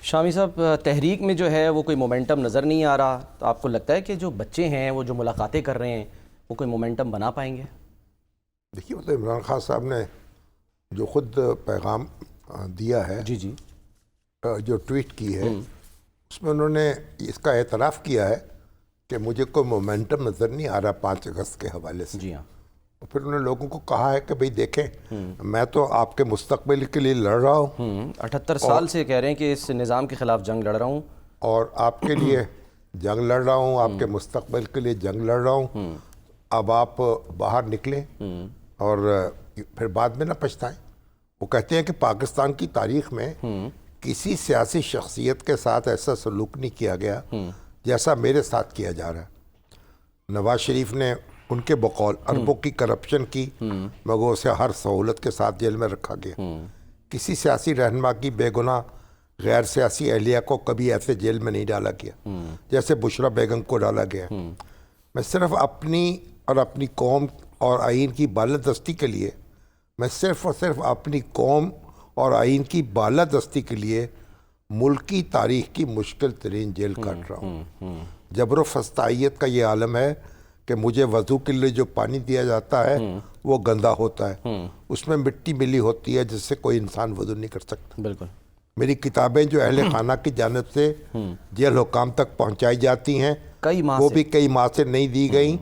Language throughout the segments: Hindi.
शामी साहब, तहरीक में जो है वो कोई मोमेंटम नज़र नहीं आ रहा, तो आपको लगता है कि जो बच्चे हैं वो जो मुलाकातें कर रहे हैं वो कोई मोमेंटम बना पाएंगे? देखिए, मतलब इमरान खान साहब ने जो खुद पैगाम दिया है, जी जी, जो ट्वीट की है, उसमें उन्होंने इसका एतराफ़ किया है कि मुझे कोई मोमेंटम नज़र नहीं आ रहा 5 अगस्त के हवाले से। जी हाँ। और फिर उन्होंने लोगों को कहा है कि भाई देखें, मैं तो आपके मुस्तकबिल के लिए लड़ रहा हूँ, 78 साल से कह रहे हैं कि इस निज़ाम के ख़िलाफ़ जंग लड़ रहा हूँ और आपके लिए जंग लड़ रहा हूँ, आपके मुस्तकबिल के लिए जंग लड़ रहा हूँ। अब आप बाहर निकलें और फिर बाद में ना पछताएं। वो कहते हैं कि पाकिस्तान की तारीख में किसी सियासी शख्सियत के साथ ऐसा सलूक नहीं किया गया जैसा मेरे साथ किया जा रहा है। नवाज शरीफ ने उनके बकौल अरबों की करप्शन की, मगर उसे हर सहूलत के साथ जेल में रखा गया। किसी सियासी रहनुमा की बेगुनाह गैर सियासी अहलिया को कभी ऐसे जेल में नहीं डाला गया जैसे बुशरा बेगम को डाला गया। मैं सिर्फ अपनी और अपनी कौम और आइन की बालादस्ती के लिए, मैं सिर्फ और सिर्फ अपनी कौम और आइन की बालादस्ती के लिए मुल्क की तारीख की मुश्किल तरीन जेल काट रहा हूँ। जबर फस्तायत का ये आलम है कि मुझे वज़ू के लिए जो पानी दिया जाता है वो गंदा होता है, उसमें मिट्टी मिली होती है जिससे कोई इंसान वज़ू नहीं कर सकता। बिल्कुल। मेरी किताबें जो अहले खाना की जानिब से जेल हुकाम तक पहुँचाई जाती हैं, कई माह वो से भी कई माह से नहीं दी गई।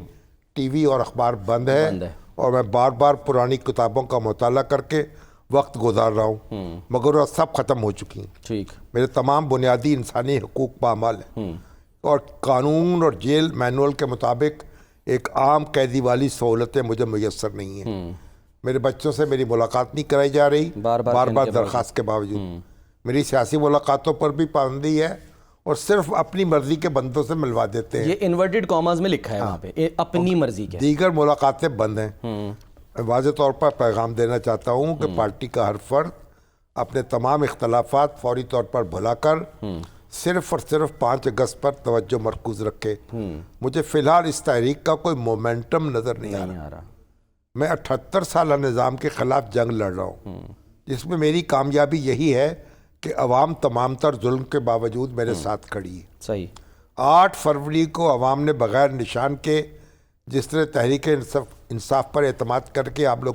टीवी और अखबार बंद है और मैं बार बार पुरानी किताबों का मुताला करके वक्त गुजार रहा हूँ, मगर वो सब ख़त्म हो चुकी हैं। ठीक। मेरे तमाम बुनियादी इंसानी हकूक़ पामाल हैं और कानून और जेल मैनुअल के मुताबिक एक आम कैदी वाली सहूलतें मुझे मुयस्सर नहीं हैं। मेरे बच्चों से मेरी मुलाकात नहीं कराई जा रही, बार बार दरख्वास्त के बावजूद। मेरी सियासी मुलाकातों पर भी पाबंदी है और सिर्फ अपनी मर्जी के बंदों से मिलवा देते हैं। ये इन्वर्टेड कॉमास में लिखा है वहाँ पे, अपनी मर्जी के। दीगर मुलाकातें बंद हैं। वाज़े तौर पर पैगाम देना चाहता हूँ कि पार्टी का हर फर्द अपने तमाम इख्तलाफात फौरी तौर पर भुलाकर सिर्फ और सिर्फ 5 अगस्त पर तवज्जो मरकूज रखे। मुझे फ़िलहाल इस तहरीक का कोई मोमेंटम नज़र नहीं आ रहा। मैं 78 साल निज़ाम के ख़िलाफ़ जंग लड़ रहा हूँ, जिसमें मेरी कामयाबी यही है कि अवाम तमाम तर जुल्म के बावजूद मेरे साथ खड़ी है। सही। 8 फरवरी को अवाम ने बग़ैर निशान के जिस तरह तहरीक इंसाफ पर एतमाद करके आप लोग